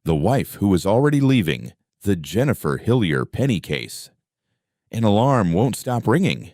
the wife who was already leaving, the Jennifer Hillier Penney case. An alarm won't stop ringing.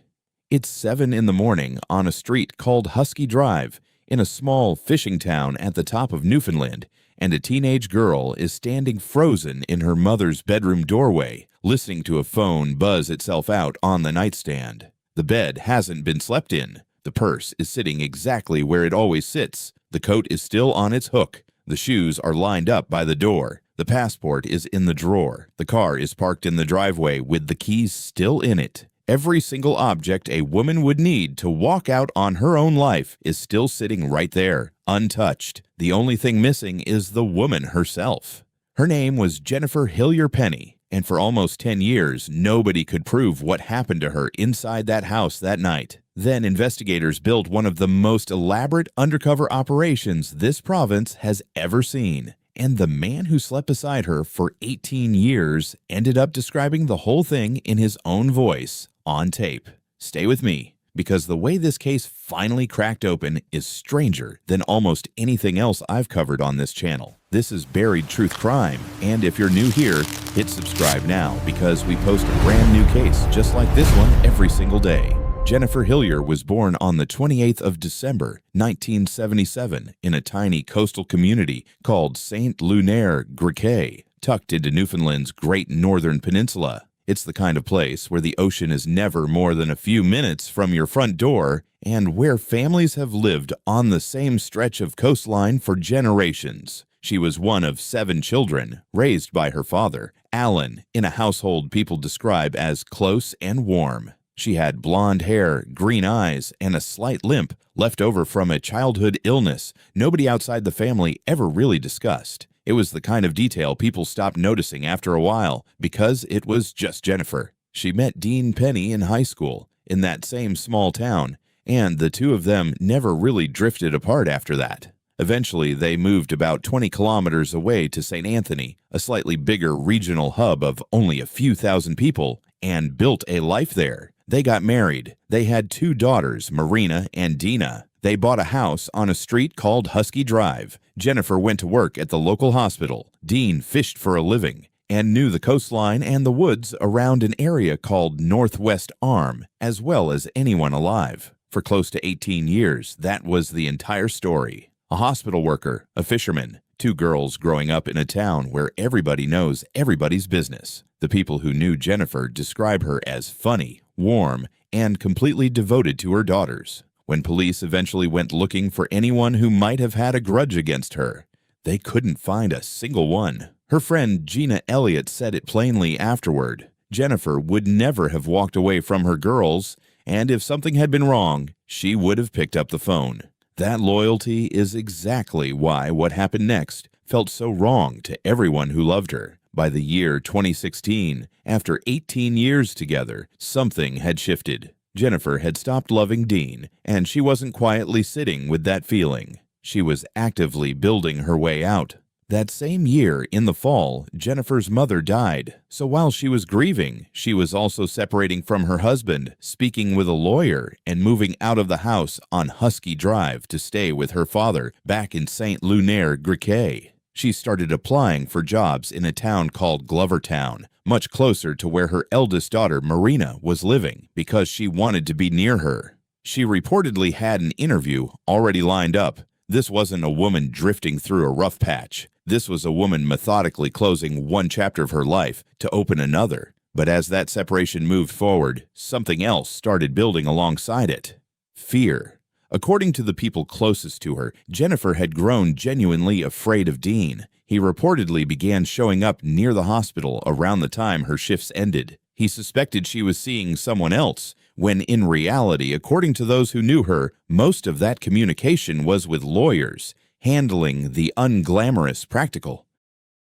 It's 7 in the morning on a street called Husky Drive in a small fishing town at the top of Newfoundland, and a teenage girl is standing frozen in her mother's bedroom doorway, listening to a phone buzz itself out on the nightstand. The bed hasn't been slept in. The purse is sitting exactly where it always sits. The coat is still on its hook. The shoes are lined up by the door. The passport is in the drawer. The car is parked in the driveway with the keys still in it. Every single object a woman would need to walk out on her own life is still sitting right there, untouched. The only thing missing is the woman herself. Her name was Jennifer Hillier Penney, and for almost 10 years, nobody could prove what happened to her inside that house that night. Then investigators built one of the most elaborate undercover operations this province has ever seen. And the man who slept beside her for 18 years ended up describing the whole thing in his own voice on tape. Stay with me, because the way this case finally cracked open is stranger than almost anything else I've covered on this channel. This is Buried Truth Crime, and if you're new here, hit subscribe now because we post a brand new case just like this one every single day. Jennifer Hillier was born on the 28th of December, 1977, in a tiny coastal community called Saint Lunaire, Griquet, tucked into Newfoundland's Great Northern Peninsula. It's the kind of place where the ocean is never more than a few minutes from your front door, and where families have lived on the same stretch of coastline for generations. She was one of 7 children, raised by her father, Alan, in a household people describe as close and warm. She had blonde hair, green eyes, and a slight limp left over from a childhood illness nobody outside the family ever really discussed. It was the kind of detail people stopped noticing after a while because it was just Jennifer. She met Dean Penney in high school in that same small town, and the two of them never really drifted apart after that. Eventually, they moved about 20 kilometers away to St. Anthony, a slightly bigger regional hub of only a few thousand people, and built a life there. They got married. They had 2 daughters, Marina and Dina. They bought a house on a street called Husky Drive. Jennifer went to work at the local hospital. Dean fished for a living and knew the coastline and the woods around an area called Northwest Arm as well as anyone alive. For close to 18 years, that was the entire story. A hospital worker, a fisherman, 2 girls growing up in a town where everybody knows everybody's business. The people who knew Jennifer describe her as funny, warm, and completely devoted to her daughters. When police eventually went looking for anyone who might have had a grudge against her, they couldn't find a single one. Her friend Gina Elliott said it plainly afterward. Jennifer would never have walked away from her girls, and if something had been wrong, she would have picked up the phone. That loyalty is exactly why what happened next felt so wrong to everyone who loved her. By the year 2016, after 18 years together, something had shifted. Jennifer had stopped loving Dean, and she wasn't quietly sitting with that feeling. She was actively building her way out. That same year, in the fall, Jennifer's mother died. So while she was grieving, she was also separating from her husband, speaking with a lawyer, and moving out of the house on Husky Drive to stay with her father back in Saint Lunaire, Griquet. She started applying for jobs in a town called Glovertown, much closer to where her eldest daughter, Marina, was living, because she wanted to be near her. She reportedly had an interview already lined up. This wasn't a woman drifting through a rough patch. This was a woman methodically closing one chapter of her life to open another. But as that separation moved forward, something else started building alongside it. Fear. According to the people closest to her, Jennifer had grown genuinely afraid of Dean. He reportedly began showing up near the hospital around the time her shifts ended. He suspected she was seeing someone else, when in reality, according to those who knew her, most of that communication was with lawyers, handling the unglamorous practical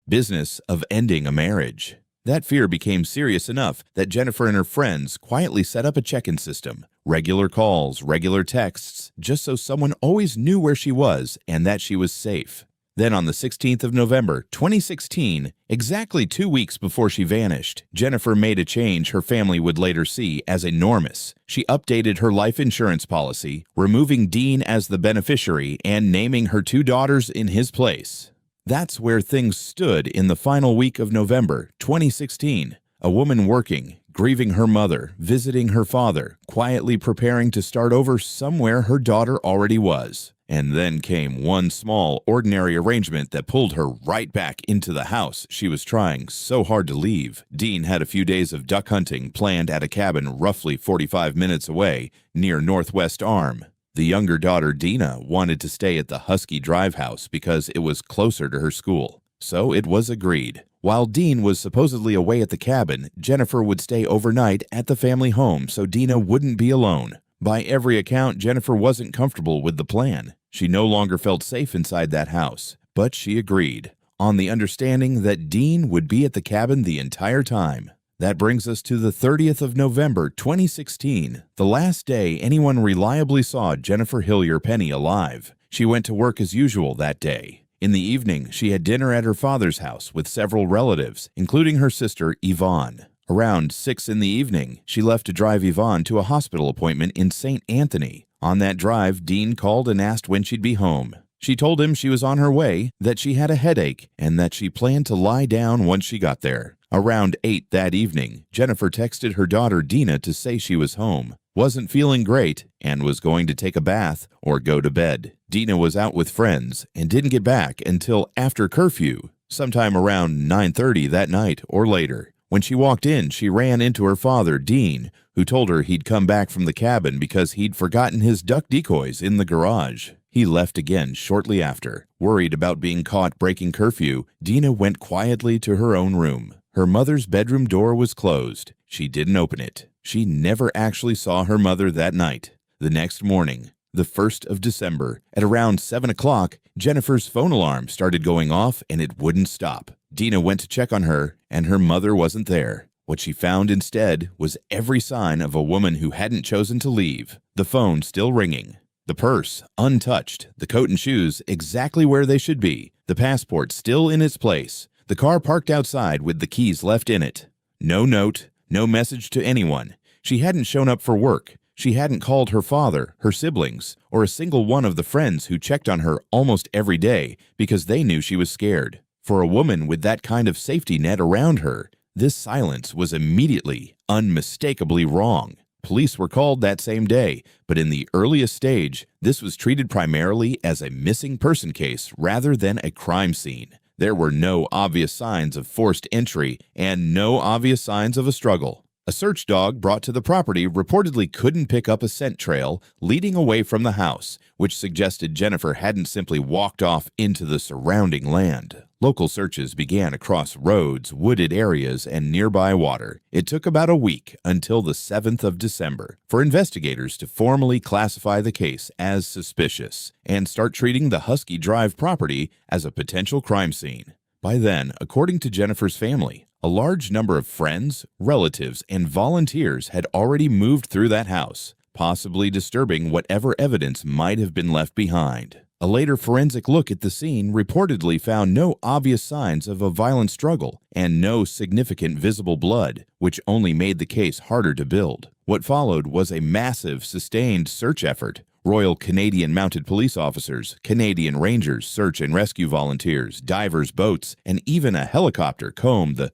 business of ending a marriage. That fear became serious enough that Jennifer and her friends quietly set up a check-in system. Regular calls, regular texts, just so someone always knew where she was and that she was safe. Then on the 16th of November, 2016, exactly 2 weeks before she vanished, Jennifer made a change her family would later see as enormous. She updated her life insurance policy, removing Dean as the beneficiary and naming her 2 daughters in his place. That's where things stood in the final week of November 2016. A woman working, grieving her mother, visiting her father, quietly preparing to start over somewhere her daughter already was. And then came one small, ordinary arrangement that pulled her right back into the house she was trying so hard to leave. Dean had a few days of duck hunting planned at a cabin roughly 45 minutes away near Northwest Arm. The younger daughter, Dina, wanted to stay at the Husky Drive house because it was closer to her school. So it was agreed. While Dean was supposedly away at the cabin, Jennifer would stay overnight at the family home so Dina wouldn't be alone. By every account, Jennifer wasn't comfortable with the plan. She no longer felt safe inside that house, but she agreed, on the understanding that Dean would be at the cabin the entire time. That brings us to the 30th of November 2016, the last day anyone reliably saw Jennifer Hillier Penney alive. She went to work as usual that day. In the evening, she had dinner at her father's house with several relatives, including her sister Yvonne. Around 6 in the evening, she left to drive Yvonne to a hospital appointment in St. Anthony. On that drive, Dean called and asked when she'd be home. She told him she was on her way, that she had a headache, and that she planned to lie down once she got there. Around 8 that evening, Jennifer texted her daughter Dina to say she was home, wasn't feeling great, and was going to take a bath or go to bed. Dina was out with friends and didn't get back until after curfew, sometime around 9:30 that night or later. When she walked in, she ran into her father, Dean, who told her he'd come back from the cabin because he'd forgotten his duck decoys in the garage. He left again shortly after. Worried about being caught breaking curfew, Dina went quietly to her own room. Her mother's bedroom door was closed. She didn't open it. She never actually saw her mother that night. The next morning, the 1st of December, at around 7 o'clock, Jennifer's phone alarm started going off and it wouldn't stop. Dina went to check on her, and her mother wasn't there. What she found instead was every sign of a woman who hadn't chosen to leave. The phone still ringing. The purse, untouched. The coat and shoes exactly where they should be. The passport still in its place. The car parked outside with the keys left in it. No note, no message to anyone. She hadn't shown up for work. She hadn't called her father, her siblings, or a single one of the friends who checked on her almost every day because they knew she was scared. For a woman with that kind of safety net around her, this silence was immediately, unmistakably wrong. Police were called that same day, but in the earliest stage, this was treated primarily as a missing person case rather than a crime scene. There were no obvious signs of forced entry and no obvious signs of a struggle. A search dog brought to the property reportedly couldn't pick up a scent trail leading away from the house, which suggested Jennifer hadn't simply walked off into the surrounding land. Local searches began across roads, wooded areas, and nearby water. It took about a week until the 7th of December for investigators to formally classify the case as suspicious and start treating the Husky Drive property as a potential crime scene. By then, according to Jennifer's family, a large number of friends, relatives, and volunteers had already moved through that house, possibly disturbing whatever evidence might have been left behind. A later forensic look at the scene reportedly found no obvious signs of a violent struggle and no significant visible blood, which only made the case harder to build. What followed was a massive, sustained search effort. Royal Canadian Mounted Police officers, Canadian Rangers, search and rescue volunteers, divers' boats, and even a helicopter combed the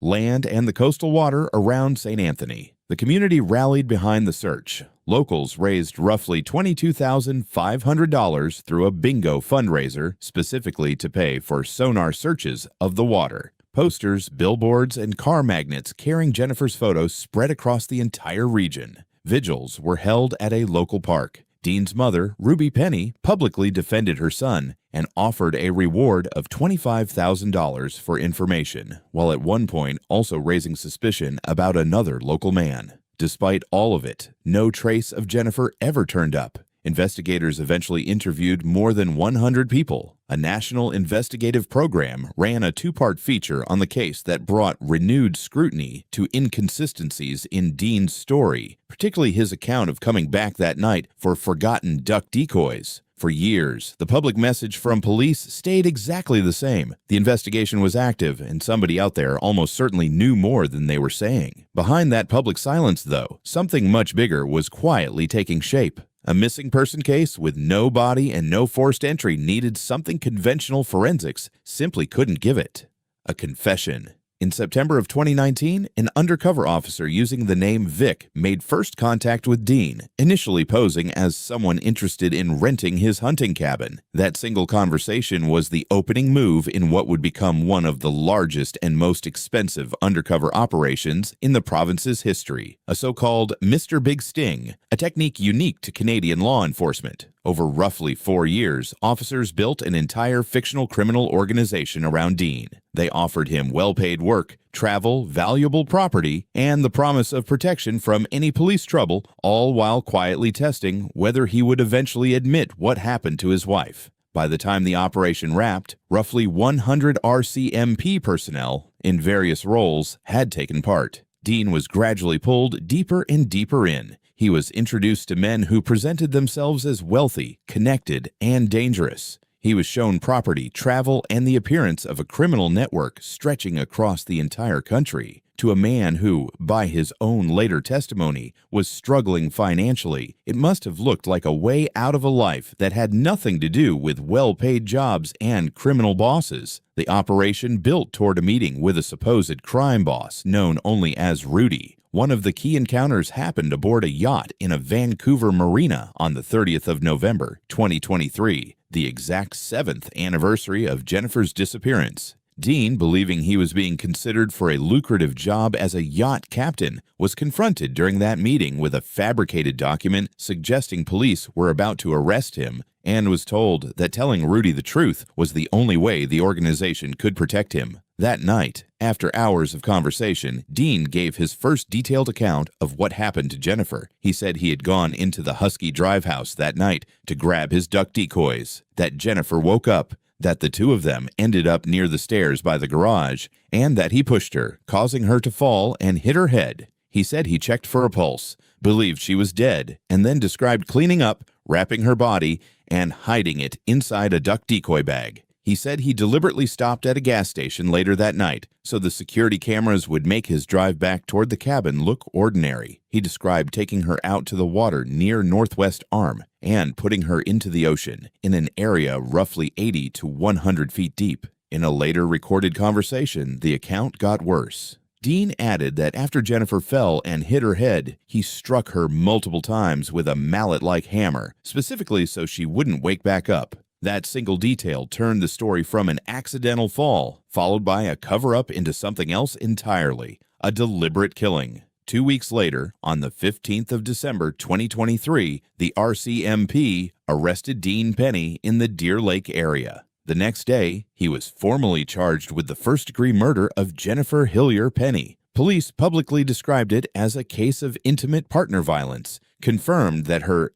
land and the coastal water around St. Anthony. The community rallied behind the search. Locals raised roughly $22,500 through a bingo fundraiser specifically to pay for sonar searches of the water. Posters, billboards, and car magnets carrying Jennifer's photos spread across the entire region. Vigils were held at a local park. Dean's mother, Ruby Penney, publicly defended her son and offered a reward of $25,000 for information, while at one point also raising suspicion about another local man. Despite all of it, no trace of Jennifer ever turned up. Investigators eventually interviewed more than 100 people. A national investigative program ran a 2-part feature on the case that brought renewed scrutiny to inconsistencies in Dean's story, particularly his account of coming back that night for forgotten duck decoys. For years, the public message from police stayed exactly the same. The investigation was active, and somebody out there almost certainly knew more than they were saying. Behind that public silence, though, something much bigger was quietly taking shape. A missing person case with no body and no forced entry needed something conventional forensics simply couldn't give it. A confession. In September of 2019, an undercover officer using the name Vic made first contact with Dean, initially posing as someone interested in renting his hunting cabin. That single conversation was the opening move in what would become one of the largest and most expensive undercover operations in the province's history, a so-called Mr. Big Sting, a technique unique to Canadian law enforcement. Over roughly 4 years, officers built an entire fictional criminal organization around Dean. They offered him well-paid work, travel, valuable property, and the promise of protection from any police trouble, all while quietly testing whether he would eventually admit what happened to his wife. By the time the operation wrapped, roughly 100 RCMP personnel in various roles had taken part. Dean was gradually pulled deeper and deeper in. He was introduced to men who presented themselves as wealthy, connected, and dangerous. He was shown property, travel, and the appearance of a criminal network stretching across the entire country. To a man who, by his own later testimony, was struggling financially, it must have looked like a way out of a life that had nothing to do with well-paid jobs and criminal bosses. The operation built toward a meeting with a supposed crime boss known only as Rudy. One of the key encounters happened aboard a yacht in a Vancouver marina on the 30th of November, 2023, the exact 7th anniversary of Jennifer's disappearance. Dean, believing he was being considered for a lucrative job as a yacht captain, was confronted during that meeting with a fabricated document suggesting police were about to arrest him, and was told that telling Rudy the truth was the only way the organization could protect him. That night, after hours of conversation, Dean gave his first detailed account of what happened to Jennifer. He said he had gone into the Husky Drive house that night to grab his duck decoys, that Jennifer woke up, that the two of them ended up near the stairs by the garage, and that he pushed her, causing her to fall and hit her head. He said he checked for a pulse, believed she was dead, and then described cleaning up, wrapping her body, and hiding it inside a duck decoy bag. He said he deliberately stopped at a gas station later that night so the security cameras would make his drive back toward the cabin look ordinary. He described taking her out to the water near Northwest Arm and putting her into the ocean in an area roughly 80 to 100 feet deep. In a later recorded conversation, the account got worse. Dean added that after Jennifer fell and hit her head, he struck her multiple times with a mallet-like hammer, specifically so she wouldn't wake back up. That single detail turned the story from an accidental fall, followed by a cover-up, into something else entirely, a deliberate killing. 2 weeks later, on the 15th of December 2023, the RCMP arrested Dean Penney in the Deer Lake area. The next day, he was formally charged with the first-degree murder of Jennifer Hillier Penney. Police publicly described it as a case of intimate partner violence, confirmed that her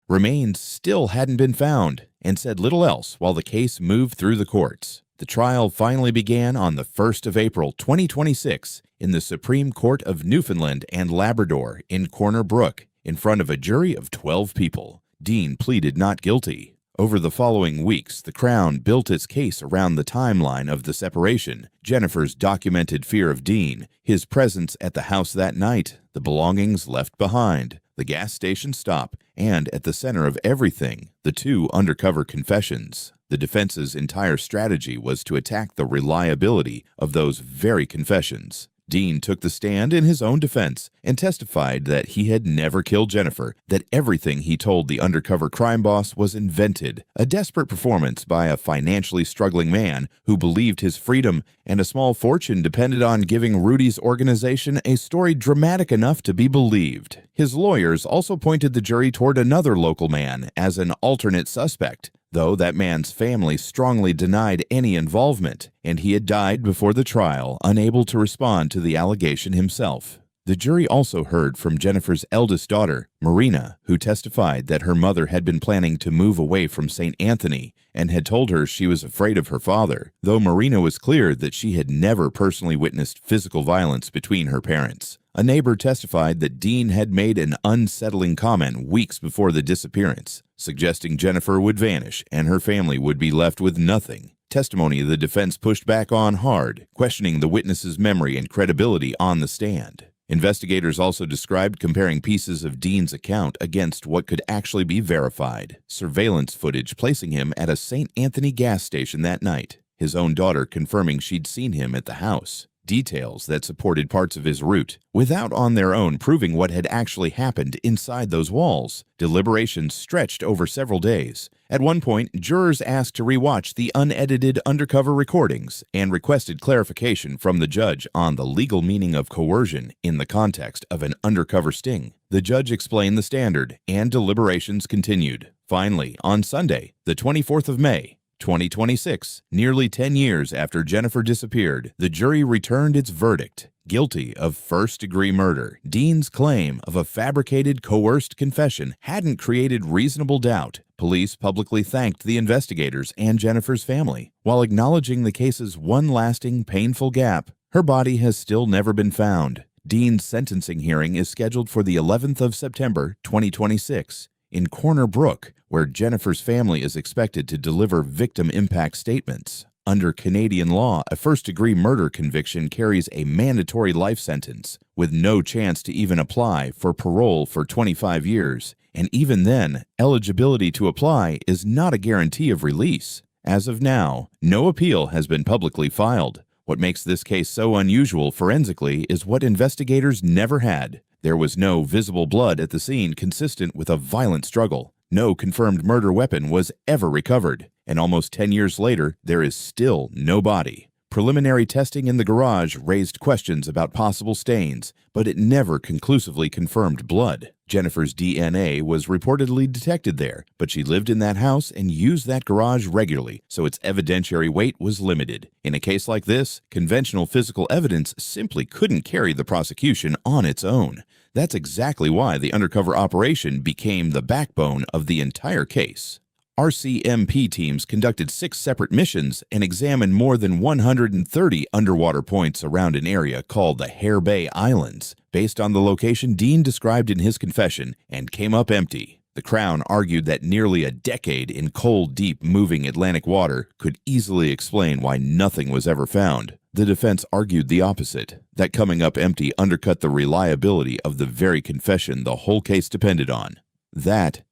remains still hadn't been found, and said little else while the case moved through the courts. The trial finally began on the 1st of April 2026 in the Supreme Court of Newfoundland and Labrador in Corner Brook, in front of a jury of 12 people. Dean pleaded not guilty. Over the following weeks, the Crown built its case around the timeline of the separation, Jennifer's documented fear of Dean, his presence at the house that night, the belongings left behind, the gas station stop, and at the center of everything, the 2 undercover confessions. The defense's entire strategy was to attack the reliability of those very confessions. Dean took the stand in his own defense and testified that he had never killed Jennifer, that everything he told the undercover crime boss was invented, a desperate performance by a financially struggling man who believed his freedom and a small fortune depended on giving Rudy's organization a story dramatic enough to be believed. His lawyers also pointed the jury toward another local man as an alternate suspect, though that man's family strongly denied any involvement, and he had died before the trial, unable to respond to the allegation himself. The jury also heard from Jennifer's eldest daughter, Marina, who testified that her mother had been planning to move away from St. Anthony and had told her she was afraid of her father, though Marina was clear that she had never personally witnessed physical violence between her parents. A neighbor testified that Dean had made an unsettling comment weeks before the disappearance, suggesting Jennifer would vanish and her family would be left with nothing. Testimony the defense pushed back on hard, questioning the witness's memory and credibility on the stand. Investigators also described comparing pieces of Dean's account against what could actually be verified surveillance footage placing him at a St. Anthony gas station that night, his own daughter confirming she'd seen him at the house. Details that supported parts of his route, without on their own proving what had actually happened inside those walls. Deliberations stretched over several days. At one point, jurors asked to rewatch the unedited undercover recordings and requested clarification from the judge on the legal meaning of coercion in the context of an undercover sting. The judge explained the standard, and deliberations continued. Finally, on Sunday, the 24th of May, 2026, nearly 10 years after Jennifer disappeared, the jury returned its verdict. Guilty of first-degree murder. Dean's claim of a fabricated, coerced confession hadn't created reasonable doubt. Police publicly thanked the investigators and Jennifer's family, while acknowledging the case's one lasting, painful gap. Her body has still never been found. Dean's sentencing hearing is scheduled for the 11th of September, 2026. In Corner Brook, where Jennifer's family is expected to deliver victim impact statements. Under Canadian law, a first-degree murder conviction carries a mandatory life sentence, with no chance to even apply for parole for 25 years. And even then, eligibility to apply is not a guarantee of release. As of now, no appeal has been publicly filed. What makes this case so unusual forensically is what investigators never had. There was no visible blood at the scene consistent with a violent struggle. No confirmed murder weapon was ever recovered. And almost 10 years later, there is still no body. Preliminary testing in the garage raised questions about possible stains, but it never conclusively confirmed blood. Jennifer's DNA was reportedly detected there, but she lived in that house and used that garage regularly, so its evidentiary weight was limited. In a case like this, conventional physical evidence simply couldn't carry the prosecution on its own. That's exactly why the undercover operation became the backbone of the entire case. RCMP teams conducted 6 separate missions and examined more than 130 underwater points around an area called the Hare Bay Islands, based on the location Dean described in his confession, and came up empty. The Crown argued that nearly a decade in cold, deep, moving Atlantic water could easily explain why nothing was ever found. The defense argued the opposite, that coming up empty undercut the reliability of the very confession the whole case depended on. That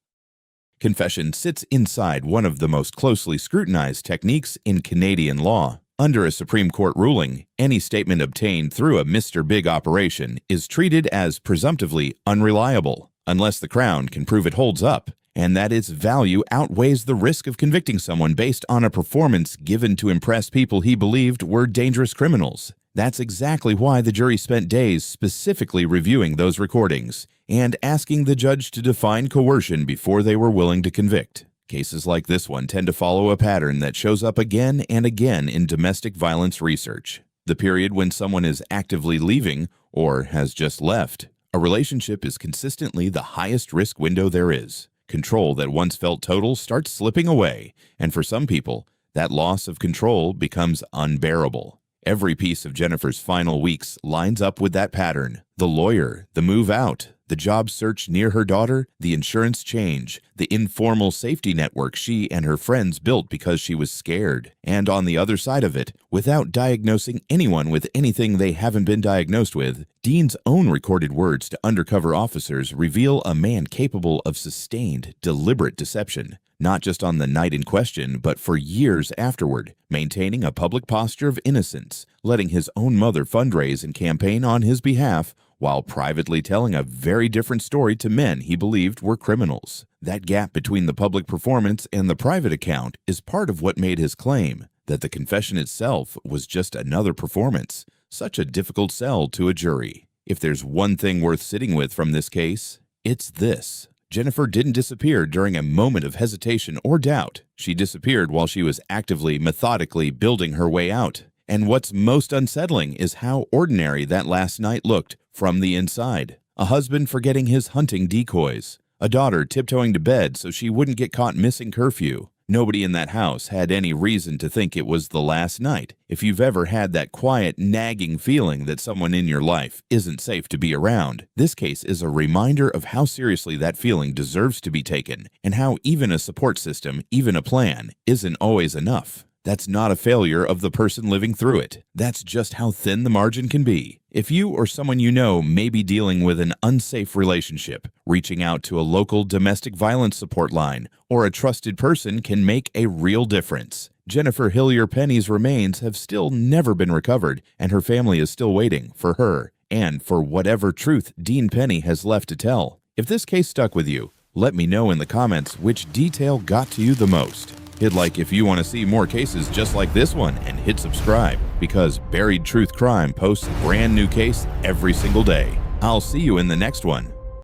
confession sits inside one of the most closely scrutinized techniques in Canadian law. Under a Supreme Court ruling, any statement obtained through a Mr. Big operation is treated as presumptively unreliable, unless the Crown can prove it holds up, and that its value outweighs the risk of convicting someone based on a performance given to impress people he believed were dangerous criminals. That's exactly why the jury spent days specifically reviewing those recordings and asking the judge to define coercion before they were willing to convict. Cases like this one tend to follow a pattern that shows up again and again in domestic violence research. The period when someone is actively leaving or has just left. A relationship is consistently the highest risk window there is. Control that once felt total starts slipping away, and for some people, that loss of control becomes unbearable. Every piece of Jennifer's final weeks lines up with that pattern. The lawyer, the move out, the job search near her daughter, the insurance change, the informal safety network she and her friends built because she was scared. And on the other side of it, without diagnosing anyone with anything they haven't been diagnosed with, Dean's own recorded words to undercover officers reveal a man capable of sustained, deliberate deception, not just on the night in question, but for years afterward, maintaining a public posture of innocence, letting his own mother fundraise and campaign on his behalf, while privately telling a very different story to men he believed were criminals. That gap between the public performance and the private account is part of what made his claim that the confession itself was just another performance such a difficult sell to a jury. If there's one thing worth sitting with from this case, it's this. Jennifer didn't disappear during a moment of hesitation or doubt. She disappeared while she was actively, methodically building her way out. And what's most unsettling is how ordinary that last night looked from the inside. A husband forgetting his hunting decoys. A daughter tiptoeing to bed so she wouldn't get caught missing curfew. Nobody in that house had any reason to think it was the last night. If you've ever had that quiet, nagging feeling that someone in your life isn't safe to be around, this case is a reminder of how seriously that feeling deserves to be taken, and how even a support system, even a plan, isn't always enough. That's not a failure of the person living through it. That's just how thin the margin can be. If you or someone you know may be dealing with an unsafe relationship, reaching out to a local domestic violence support line or a trusted person can make a real difference. Jennifer Hillier Penney's remains have still never been recovered, and her family is still waiting for her and for whatever truth Dean Penney has left to tell. If this case stuck with you, let me know in the comments which detail got to you the most. Hit like if you want to see more cases just like this one, and hit subscribe because Buried Truth Crime posts a brand new case every single day. I'll see you in the next one.